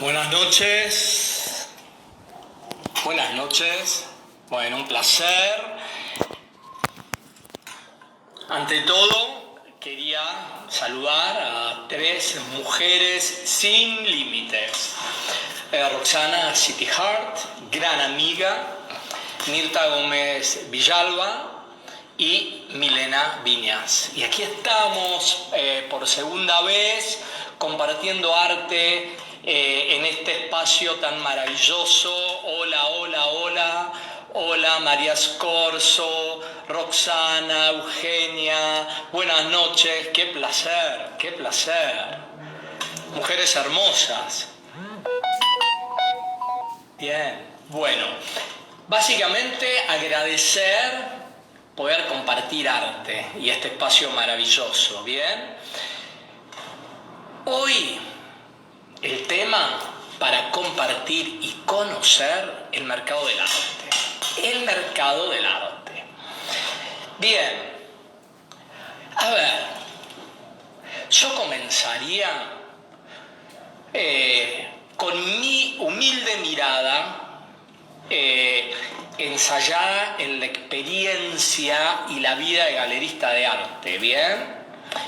Buenas noches. Buenas noches. Bueno, un placer. Ante todo, quería saludar a 3 mujeres sin límites. Roxana City Hart, gran amiga, Mirta Gómez Villalba y Milena Viñas. Y aquí estamos por segunda vez compartiendo arte en este espacio tan maravilloso. Hola, hola, hola. Hola, María Scorzo, Roxana, Eugenia. Buenas noches. Qué placer, qué placer. Mujeres hermosas. Bien, bueno. Básicamente agradecer poder compartir arte y este espacio maravilloso, ¿bien? Hoy el tema para compartir y conocer el mercado del arte. El mercado del arte. Bien, a ver, yo comenzaría con mi humilde mirada ensayada en la experiencia y la vida de galerista de arte, ¿bien?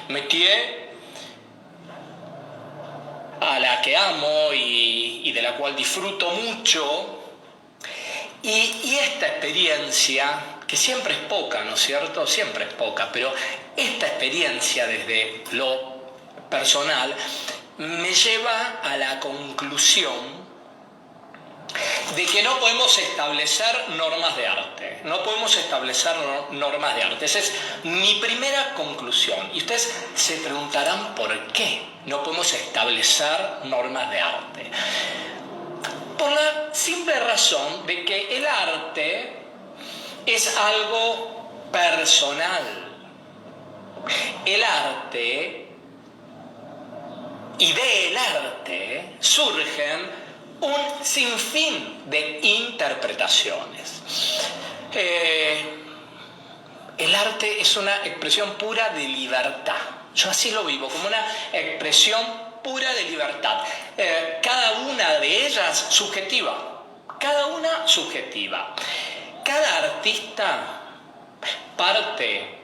Métier a la que amo y de la cual disfruto mucho. Y esta experiencia, que siempre es poca, ¿no es cierto? Siempre es poca, pero esta experiencia desde lo personal me lleva a la conclusión de que no podemos establecer normas de arte. No podemos establecer normas de arte. Esa es mi primera conclusión. Y ustedes se preguntarán por qué no podemos establecer normas de arte. Por la simple razón de que el arte es algo personal. El arte y del arte surgen un sinfín de interpretaciones. El arte es una expresión pura de libertad. Yo así lo vivo, como una expresión pura de libertad. Cada una de ellas subjetiva. Cada una subjetiva. Cada artista parte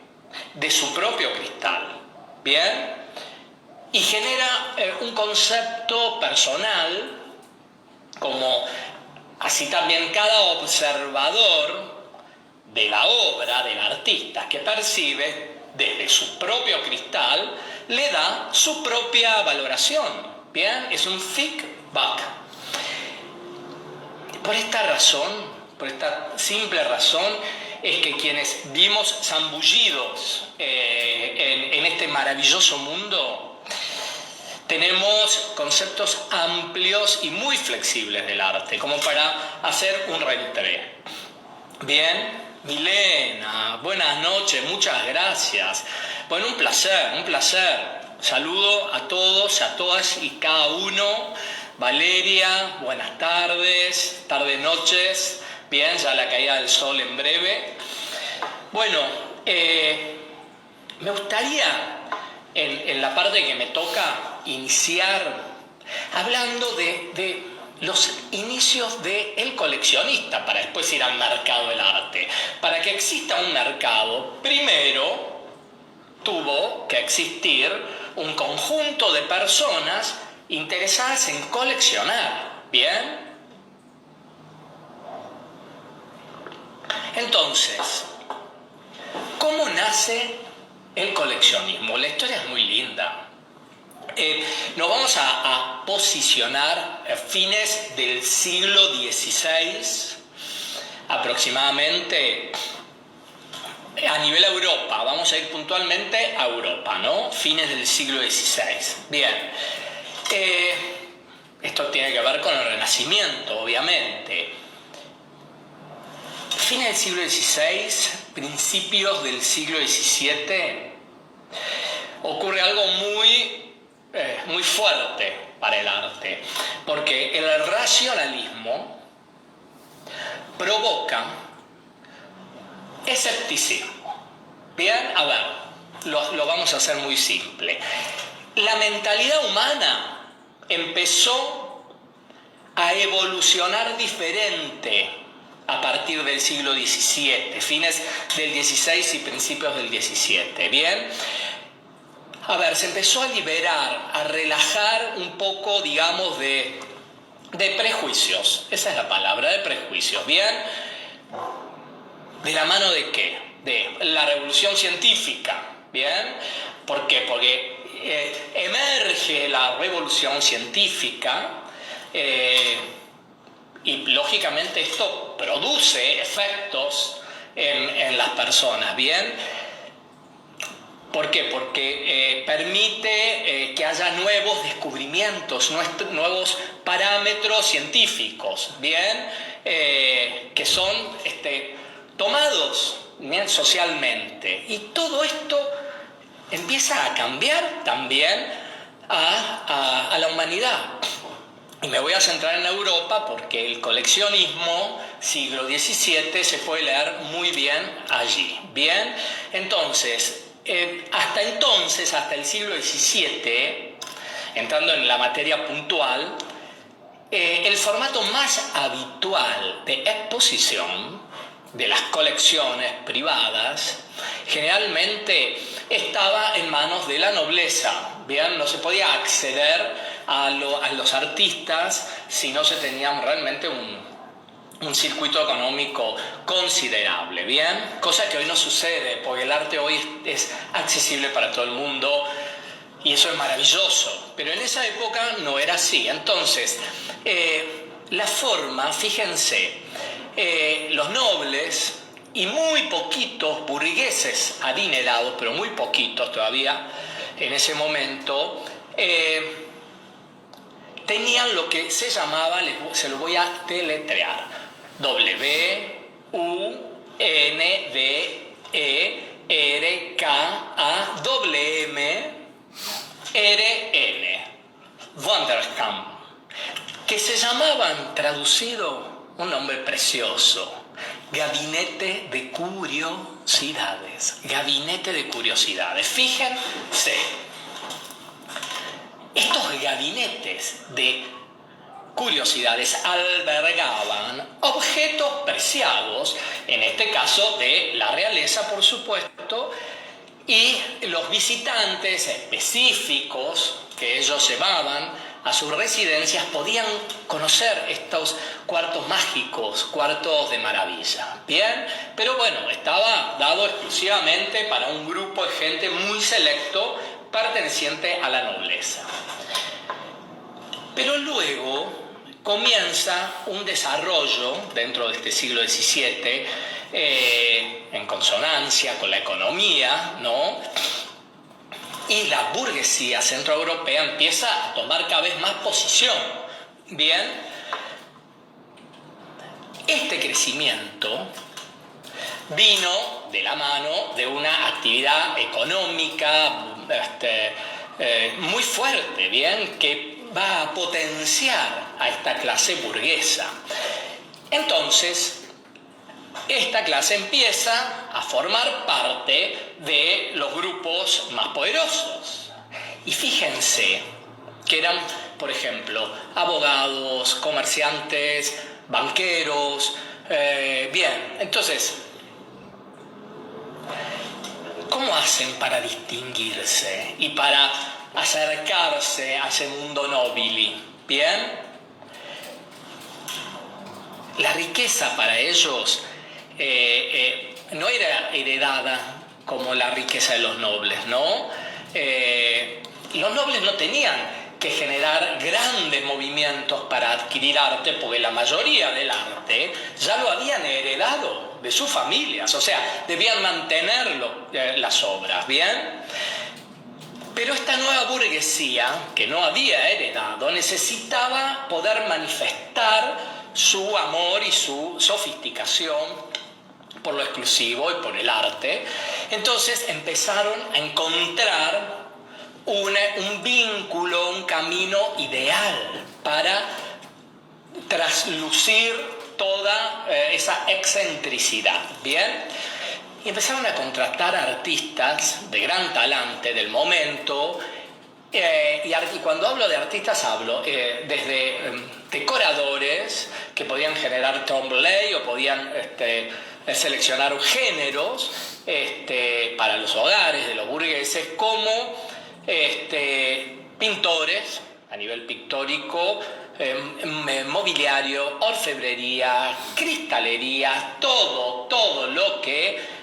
de su propio cristal. ¿Bien? Y genera un concepto personal, como así también cada observador de la obra del artista que percibe desde su propio cristal le da su propia valoración. Bien, es un feedback. Por esta razón, por esta simple razón, es que quienes vimos zambullidos en este maravilloso mundo tenemos conceptos amplios y muy flexibles del arte, como para hacer un reentré. Bien, Milena, buenas noches, muchas gracias. Bueno, un placer. Saludo a todos, a todas y cada uno. Valeria, buenas tardes, noches. Bien, ya la caída del sol en breve. Bueno, me gustaría en la parte que me toca iniciar hablando de los inicios del coleccionista para después ir al mercado del arte. Para que exista un mercado, primero tuvo que existir un conjunto de personas interesadas en coleccionar. ¿Bien? Entonces, ¿cómo nace el coleccionismo? La historia es muy linda. Nos vamos a posicionar a fines del siglo XVI, aproximadamente, a nivel Europa. Vamos a ir puntualmente a Europa, ¿no? Fines del siglo XVI. Bien. Esto tiene que ver con el Renacimiento, obviamente. Fines del siglo XVI, principios del siglo XVII, ocurre algo muy fuerte para el arte, porque el racionalismo provoca escepticismo. Bien, a ver, lo vamos a hacer muy simple. La mentalidad humana empezó a evolucionar diferente a partir del siglo XVII, fines del XVI y principios del XVII. Bien, a ver, se empezó a liberar, a relajar un poco, digamos, de prejuicios. Esa es la palabra, de prejuicios. Bien, ¿de la mano de qué? De la revolución científica. Bien, ¿por qué? Porque emerge la revolución científica y lógicamente esto produce efectos en las personas. Bien, ¿por qué? Porque permite que haya nuevos descubrimientos, nuevos parámetros científicos, ¿bien? Que son tomados, ¿bien?, socialmente. Y todo esto empieza a cambiar también a la humanidad. Y me voy a centrar en Europa porque el coleccionismo, siglo XVII, se puede leer muy bien allí. Bien, entonces, hasta el siglo XVII, entrando en la materia puntual, el formato más habitual de exposición de las colecciones privadas generalmente estaba en manos de la nobleza. Bien, no se podía acceder a los artistas si no se tenía realmente un circuito económico considerable, ¿bien? Cosa que hoy no sucede, porque el arte hoy es accesible para todo el mundo y eso es maravilloso, pero en esa época no era así. Entonces, la forma, fíjense, los nobles y muy poquitos burgueses adinerados, pero muy poquitos todavía en ese momento, tenían lo que se llamaba, se lo voy a deletrear, W-U-N-D-E-R-K-A-M-R-N, Wunderkamp, que se llamaban, traducido, un nombre precioso, Gabinete de Curiosidades. Gabinete de Curiosidades. Fíjense, estos gabinetes de curiosidades albergaban objetos preciados, en este caso de la realeza, por supuesto, y los visitantes específicos que ellos llevaban a sus residencias podían conocer estos cuartos mágicos, cuartos de maravilla. Bien, pero bueno, estaba dado exclusivamente para un grupo de gente muy selecto perteneciente a la nobleza. Pero luego comienza un desarrollo dentro de este siglo XVII en consonancia con la economía, ¿no? Y la burguesía centroeuropea empieza a tomar cada vez más posición. Bien, este crecimiento vino de la mano de una actividad económica muy fuerte, bien, que va a potenciar a esta clase burguesa. Entonces, esta clase empieza a formar parte de los grupos más poderosos. Y fíjense que eran, por ejemplo, abogados, comerciantes, banqueros. Bien, entonces, ¿cómo hacen para distinguirse y para acercarse a ese mundo nobili? Bien, la riqueza para ellos no era heredada como la riqueza de los nobles, ¿no? Los nobles no tenían que generar grandes movimientos para adquirir arte, porque la mayoría del arte ya lo habían heredado de sus familias, o sea, debían mantenerlo, las obras, ¿bien? Pero esta nueva burguesía, que no había heredado, necesitaba poder manifestar su amor y su sofisticación por lo exclusivo y por el arte. Entonces empezaron a encontrar un vínculo, un camino ideal para traslucir toda esa excentricidad. Bien, y empezaron a contratar artistas de gran talante del momento Y cuando hablo de artistas hablo desde decoradores que podían generar trompe-l'œil o podían seleccionar géneros para los hogares de los burgueses, como pintores a nivel pictórico, mobiliario, orfebrería, cristalería, todo lo que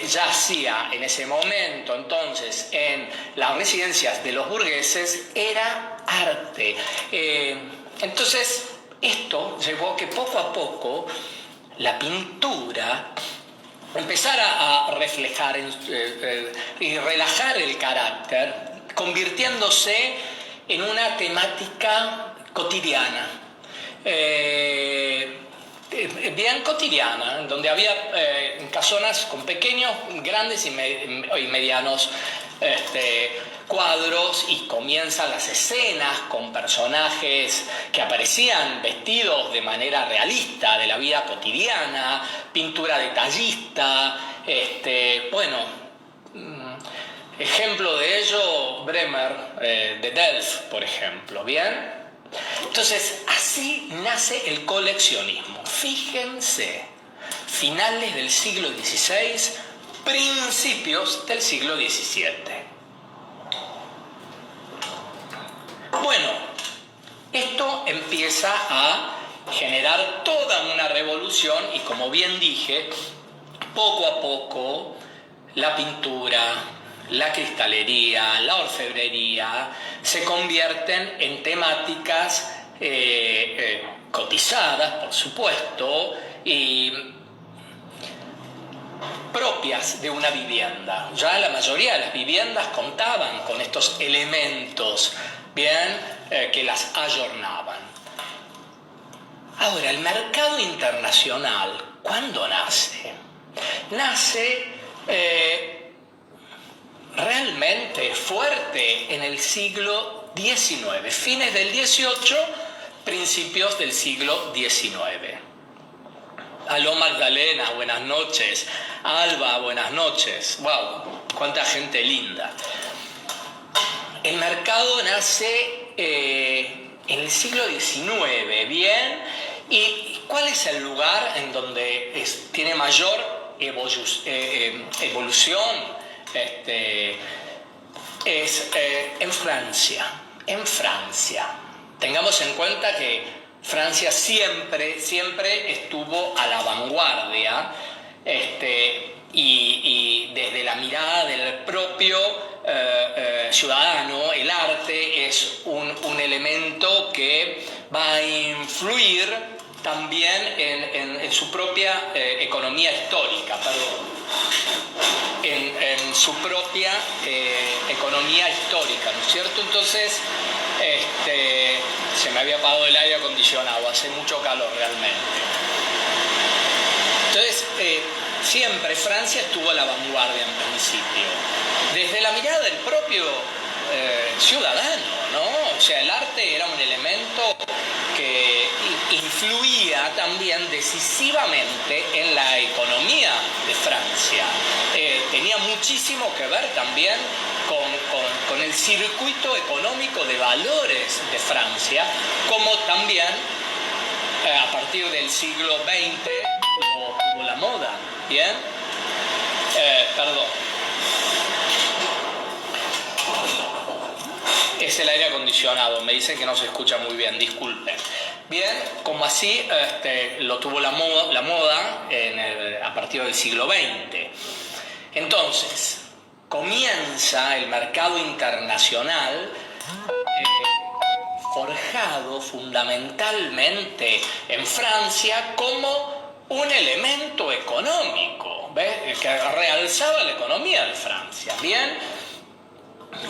yacía en ese momento entonces en las residencias de los burgueses era arte. Entonces esto llevó a que poco a poco la pintura empezara a reflejar y relajar el carácter, convirtiéndose en una temática cotidiana. Bien cotidiana, donde había casonas con pequeños, grandes y medianos cuadros, y comienzan las escenas con personajes que aparecían vestidos de manera realista de la vida cotidiana, pintura detallista, ejemplo de ello, Bremer, de Delft, por ejemplo, ¿bien? Entonces, así nace el coleccionismo. Fíjense, finales del siglo XVI, principios del siglo XVII. Bueno, esto empieza a generar toda una revolución y, como bien dije, poco a poco la pintura, la cristalería, la orfebrería se convierten en temáticas cotizadas, por supuesto, y propias de una vivienda. Ya la mayoría de las viviendas contaban con estos elementos, que las ayornaban. Ahora, el mercado internacional, ¿cuándo nace? Nace realmente fuerte en el siglo XIX, fines del XVIII, principios del siglo XIX. Aló Magdalena, buenas noches. Alba, buenas noches. ¡Wow! ¡Cuánta gente linda! El mercado nace en el siglo XIX, ¿bien? ¿Y cuál es el lugar en donde tiene mayor evolución? Es en Francia. En Francia. Tengamos en cuenta que Francia siempre estuvo a la vanguardia, y desde la mirada del propio ciudadano, el arte es un elemento que va a influir también en su propia economía histórica, en su propia economía histórica, ¿no es cierto? Entonces, se me había apagado el aire acondicionado, hace mucho calor realmente. Entonces, siempre Francia estuvo a la vanguardia en principio, desde la mirada del propio ciudadano, ¿no? O sea, el arte era un elemento que influía también decisivamente en la economía de Francia. Tenía muchísimo que ver también con el circuito económico de valores de Francia, como también a partir del siglo XX tuvo la moda, ¿bien? Perdón. Es el aire acondicionado, me dicen que no se escucha muy bien, disculpen. Bien, como así lo tuvo la moda a partir del siglo XX. Entonces, comienza el mercado internacional forjado fundamentalmente en Francia como un elemento económico, ¿ves? Que realzaba la economía de Francia, ¿bien?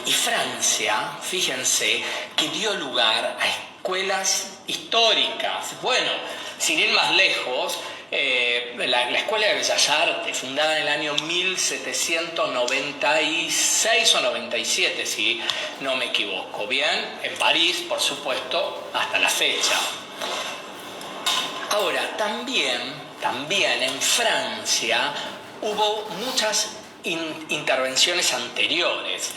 Y Francia, fíjense, que dio lugar a escuelas históricas. Bueno, sin ir más lejos, la Escuela de Bellas Artes, fundada en el año 1796 o 97, si no me equivoco, ¿bien? En París, por supuesto, hasta la fecha. Ahora, también en Francia hubo muchas intervenciones anteriores.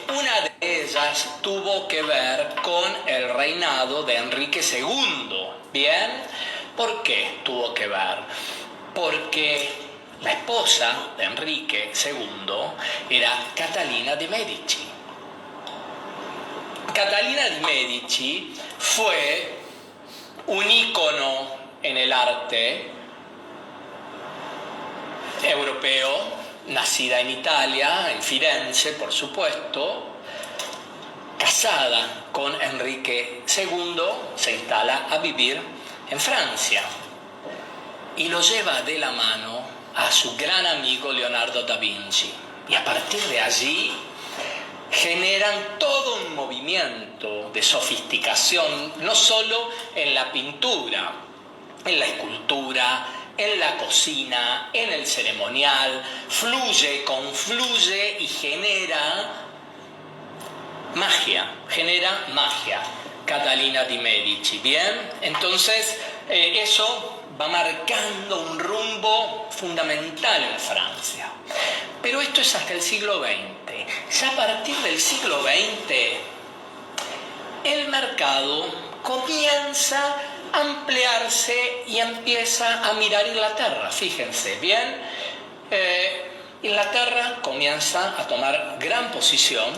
Una de ellas tuvo que ver con el reinado de Enrique II. ¿Bien? ¿Por qué tuvo que ver? Porque la esposa de Enrique II era Catalina de Medici. Catalina de Medici fue un ícono en el arte europeo, nacida en Italia, en Firenze, por supuesto, casada con Enrique II, se instala a vivir en Francia y lo lleva de la mano a su gran amigo Leonardo da Vinci. Y a partir de allí generan todo un movimiento de sofisticación, no solo en la pintura, en la escultura, en la cocina, en el ceremonial, fluye, confluye y genera magia, Catalina de Medici. Bien, entonces eso va marcando un rumbo fundamental en Francia. Pero esto es hasta el siglo XX. Ya a partir del siglo XX, el mercado comienza a ampliarse y empieza a mirar Inglaterra. Fíjense, bien, Inglaterra comienza a tomar gran posición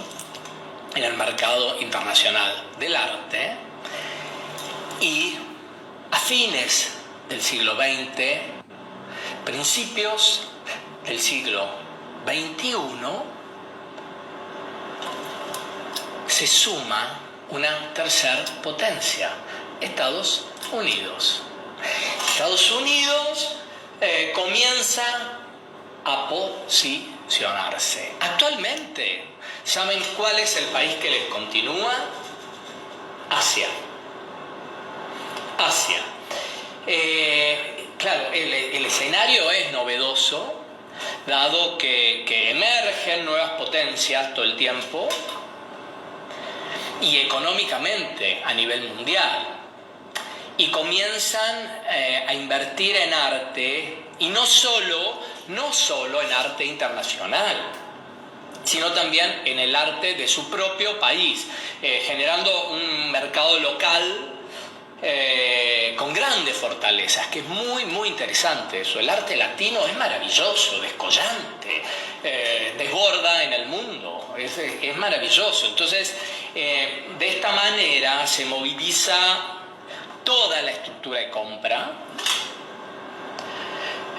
en el mercado internacional del arte y a fines del siglo XX, principios del siglo XXI, se suma una tercera potencia, Estados Unidos. Estados Unidos comienza a posicionarse. Actualmente, ¿saben cuál es el país que les continúa? Asia. Claro, el escenario es novedoso, dado que emergen nuevas potencias todo el tiempo y económicamente a nivel mundial, y comienzan a invertir en arte, y no solo en arte internacional, sino también en el arte de su propio país, generando un mercado local con grandes fortalezas, que es muy, muy interesante eso. El arte latino es maravilloso, descollante, desborda en el mundo, es maravilloso. Entonces, de esta manera se moviliza toda la estructura de compra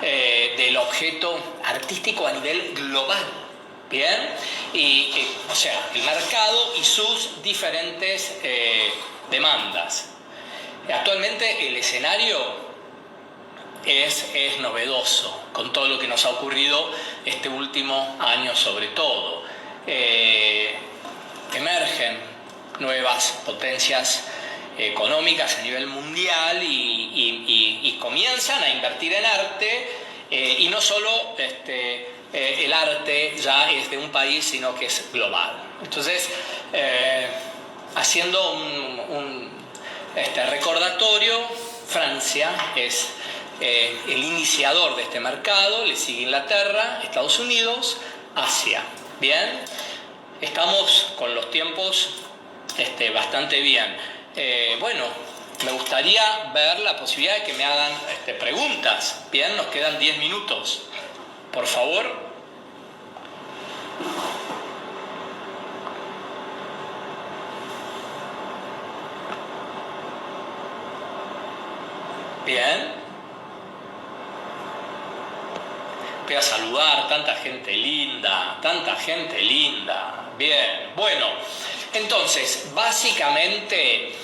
del objeto artístico a nivel global. Bien, o sea, el mercado y sus diferentes demandas. Actualmente el escenario es novedoso, con todo lo que nos ha ocurrido este último año sobre todo. Emergen nuevas potencias económicas a nivel mundial y comienzan a invertir en arte, y no solo el arte ya es de un país, sino que es global. Entonces, haciendo un recordatorio, Francia es el iniciador de este mercado, le sigue Inglaterra, Estados Unidos, Asia. Bien, estamos con los tiempos bastante bien. Bueno, me gustaría ver la posibilidad de que me hagan preguntas. Bien, nos quedan 10 minutos. Por favor. Bien. Voy a saludar, tanta gente linda. Bien, bueno, entonces, básicamente,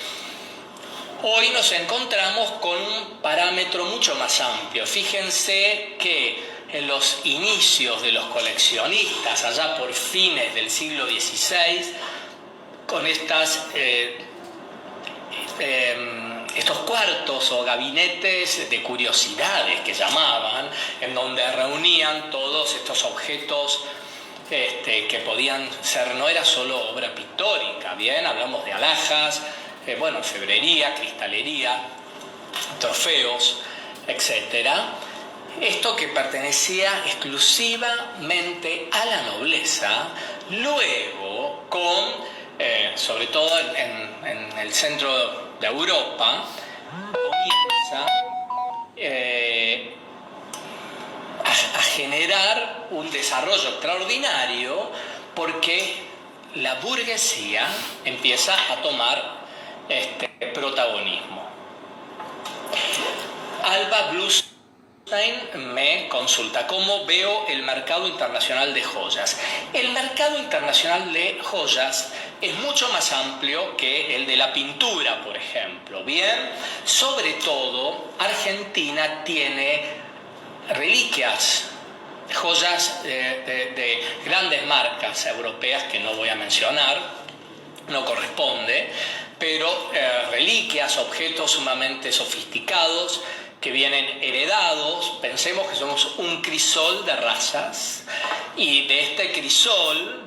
hoy nos encontramos con un parámetro mucho más amplio. Fíjense que en los inicios de los coleccionistas, allá por fines del siglo XVI, con estos cuartos o gabinetes de curiosidades que llamaban, en donde reunían todos estos objetos que podían ser, no era solo obra pictórica, bien, hablamos de alhajas, orfebrería, cristalería, trofeos, etc. Esto que pertenecía exclusivamente a la nobleza, luego sobre todo en el centro de Europa, comienza a generar un desarrollo extraordinario porque la burguesía empieza a tomar protagonismo. Alba Bluestein me consulta cómo veo el mercado internacional de joyas. El mercado internacional de joyas es mucho más amplio que el de la pintura, por ejemplo. Bien, sobre todo Argentina tiene reliquias, joyas de grandes marcas europeas que no voy a mencionar, no corresponde, pero reliquias, objetos sumamente sofisticados que vienen heredados. Pensemos que somos un crisol de razas y de este crisol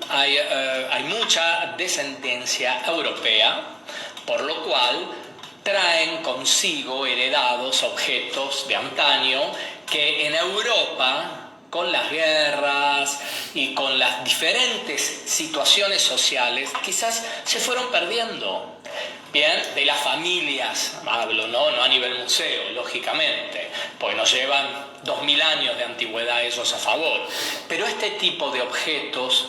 hay mucha descendencia europea, por lo cual traen consigo heredados objetos de antaño que en Europa, con las guerras y con las diferentes situaciones sociales, quizás se fueron perdiendo. Bien, de las familias hablo, no a nivel museo, lógicamente, pues nos llevan 2000 años de antigüedad ellos a favor. Pero este tipo de objetos,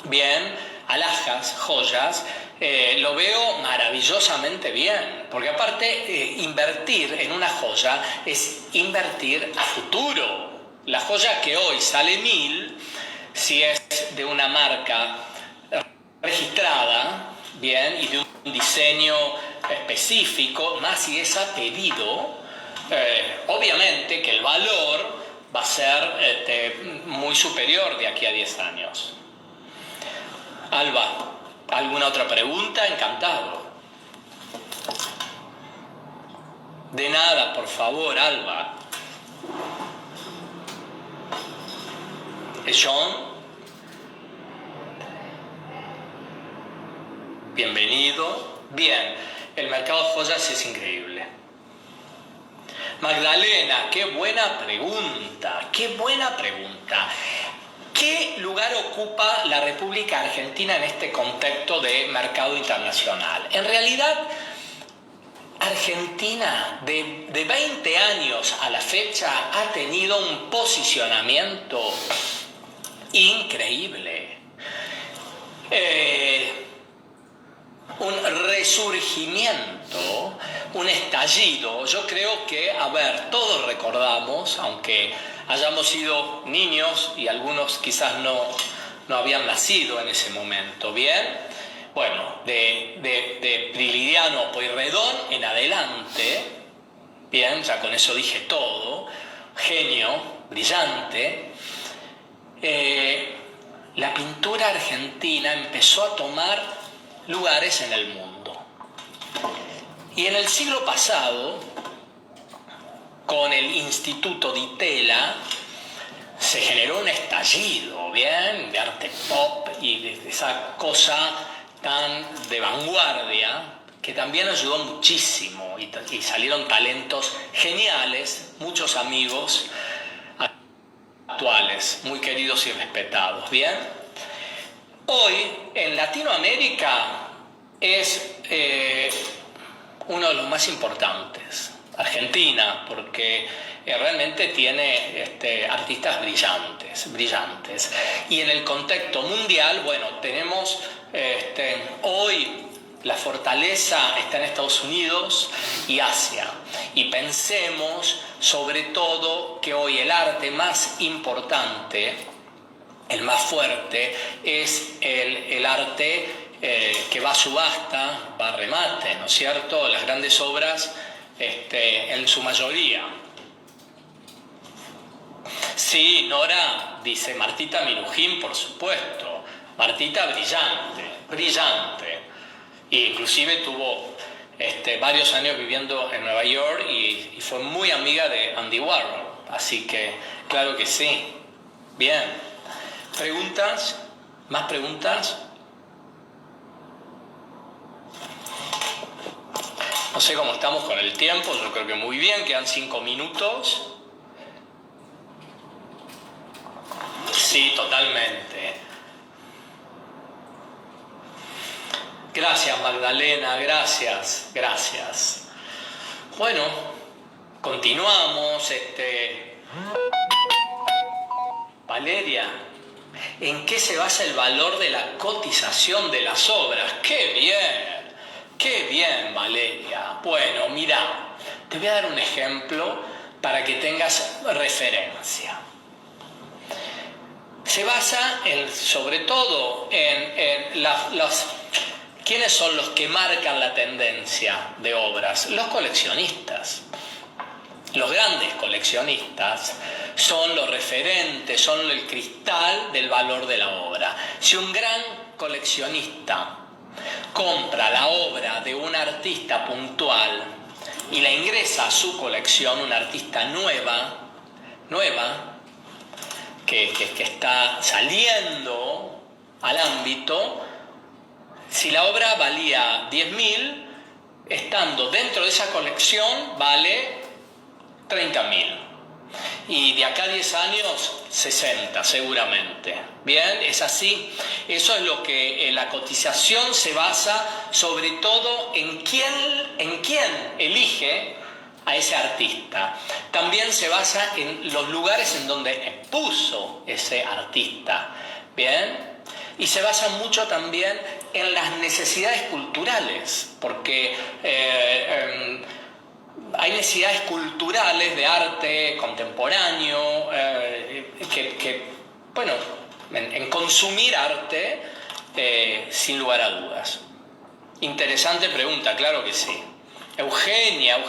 bien, alhajas, joyas, lo veo maravillosamente bien, porque aparte invertir en una joya es invertir a futuro. La joya que hoy sale 1000, si es de una marca registrada, bien, y de un diseño específico, más si es a pedido, obviamente que el valor va a ser muy superior de aquí a 10 años. Alba, ¿alguna otra pregunta? Encantado. De nada, por favor, Alba. John, bienvenido. Bien, el mercado de joyas es increíble. Magdalena, qué buena pregunta, qué buena pregunta. ¿Qué lugar ocupa la República Argentina en este contexto de mercado internacional? En realidad, Argentina de 20 años a la fecha ha tenido un posicionamiento increíble. Un resurgimiento, un estallido. Yo creo que, todos recordamos, aunque hayamos sido niños y algunos quizás no habían nacido en ese momento, ¿bien? Bueno, de Prilidiano Pueyrredón en adelante, bien, ya con eso dije todo, genio, brillante, la pintura argentina empezó a tomar lugares en el mundo. Y en el siglo pasado, con el Instituto Di Tella, se generó un estallido, ¿bien?, de arte pop y de esa cosa tan de vanguardia que también ayudó muchísimo y salieron talentos geniales, muchos amigos actuales, muy queridos y respetados, ¿bien? Hoy en Latinoamérica es uno de los más importantes, Argentina, porque realmente tiene artistas brillantes. Y en el contexto mundial, bueno, tenemos hoy la fortaleza está en Estados Unidos y Asia. Y pensemos sobre todo que hoy el arte más importante, el más fuerte, es el arte que va a subasta, va a remate, ¿no es cierto? Las grandes obras en su mayoría. Sí, Nora, dice Martita Minujín, por supuesto. Martita brillante. E inclusive tuvo varios años viviendo en Nueva York y fue muy amiga de Andy Warhol. Así que, claro que sí. Bien. ¿Preguntas? ¿Más preguntas? No sé cómo estamos con el tiempo, yo creo que muy bien, quedan 5 minutos. Sí, totalmente. Gracias, Magdalena, gracias. Bueno, continuamos. Valeria, ¿en qué se basa el valor de la cotización de las obras? Qué bien, Valeria. Bueno, mira, te voy a dar un ejemplo para que tengas referencia. Se basa sobre todo en ¿quiénes son los que marcan la tendencia de obras? Los coleccionistas. Los grandes coleccionistas son los referentes, son el cristal del valor de la obra. Si un gran coleccionista compra la obra de un artista puntual y la ingresa a su colección, una artista nueva, que está saliendo al ámbito, si la obra valía 10.000, estando dentro de esa colección vale 30.000. Y de acá a 10 años, 60 seguramente. Bien, es así. Eso es lo que la cotización se basa, sobre todo en quién elige a ese artista. También se basa en los lugares en donde expuso ese artista. Bien. Y se basa mucho también en las necesidades culturales, porque hay necesidades culturales de arte contemporáneo, bueno, en consumir arte, sin lugar a dudas. Interesante pregunta, claro que sí. Eugenia,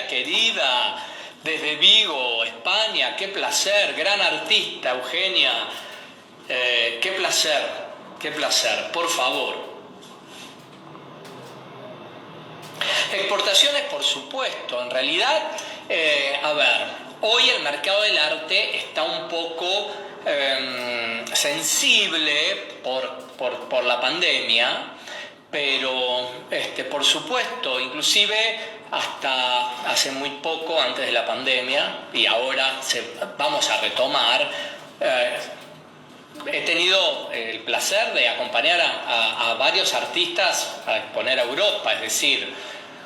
querida, desde Vigo, España, qué placer, gran artista, Eugenia, qué placer, por favor. Exportaciones, por supuesto. En realidad, hoy el mercado del arte está un poco sensible por la pandemia, pero por supuesto, inclusive hasta hace muy poco, antes de la pandemia, y ahora vamos a retomar, he tenido el placer de acompañar a varios artistas a exponer a Europa, es decir,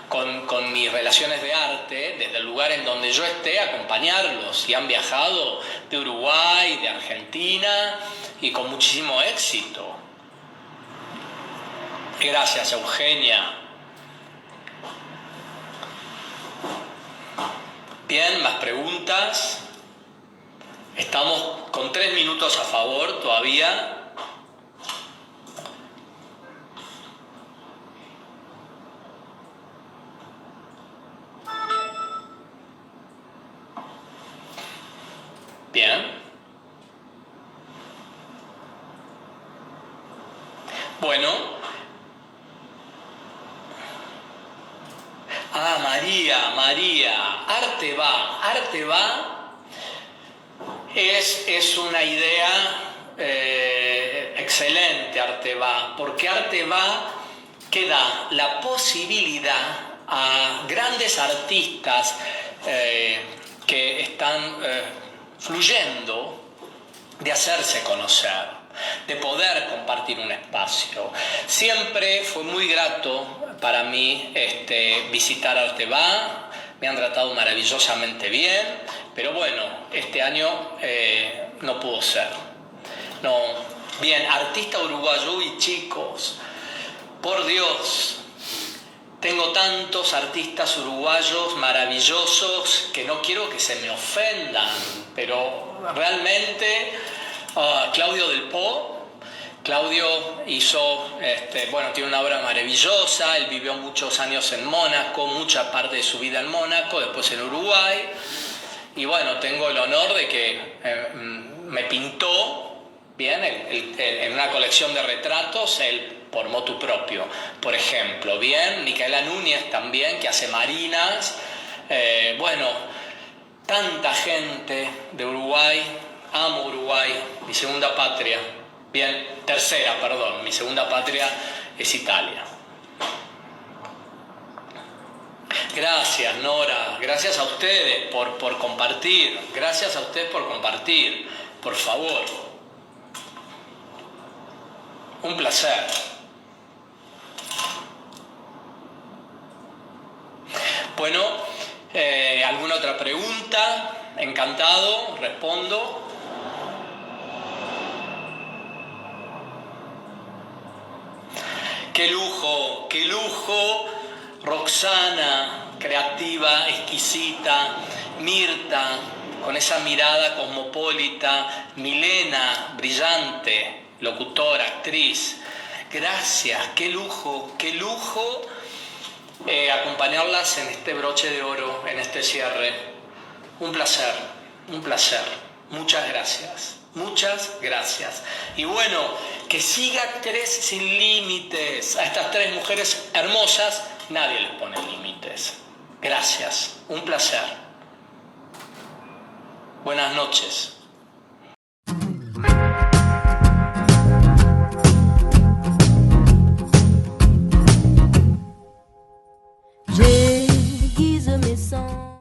con mis relaciones de arte, desde el lugar en donde yo esté, acompañarlos, y han viajado de Uruguay, de Argentina, y con muchísimo éxito. Gracias, Eugenia. Bien, más preguntas. Estamos con 3 minutos a favor todavía. Bien. Bueno. María. Arte va. Es una idea excelente, Arte va, porque Arte va que da la posibilidad a grandes artistas que están fluyendo de hacerse conocer, de poder compartir un espacio. Siempre fue muy grato para mí visitar Arte va, me han tratado maravillosamente bien, pero bueno, este año no pudo ser. No. Bien, artista uruguayo, y chicos, por Dios, tengo tantos artistas uruguayos maravillosos que no quiero que se me ofendan, pero realmente Claudio Del Po. Claudio hizo, tiene una obra maravillosa, él vivió muchos años en Mónaco, mucha parte de su vida en Mónaco, después en Uruguay, y bueno, tengo el honor de que me pintó, bien, en una colección de retratos, él por motu propio, por ejemplo, bien, Micaela Núñez también, que hace marinas, tanta gente de Uruguay, amo Uruguay, mi segunda patria. Bien, tercera, perdón, mi segunda patria es Italia. Gracias, Nora, gracias a ustedes por compartir, gracias a ustedes por compartir, por favor. Un placer. Bueno, ¿alguna otra pregunta? Encantado, respondo. Qué lujo, qué lujo. Roxana, creativa, exquisita. Mirta, con esa mirada cosmopolita. Milena, brillante, locutora, actriz. Gracias, qué lujo acompañarlas en este broche de oro, en este cierre. Un placer, un placer. Muchas gracias, muchas gracias. Y bueno, que siga Tres Sin Límites. A estas tres mujeres hermosas nadie les pone límites. Gracias, un placer. Buenas noches.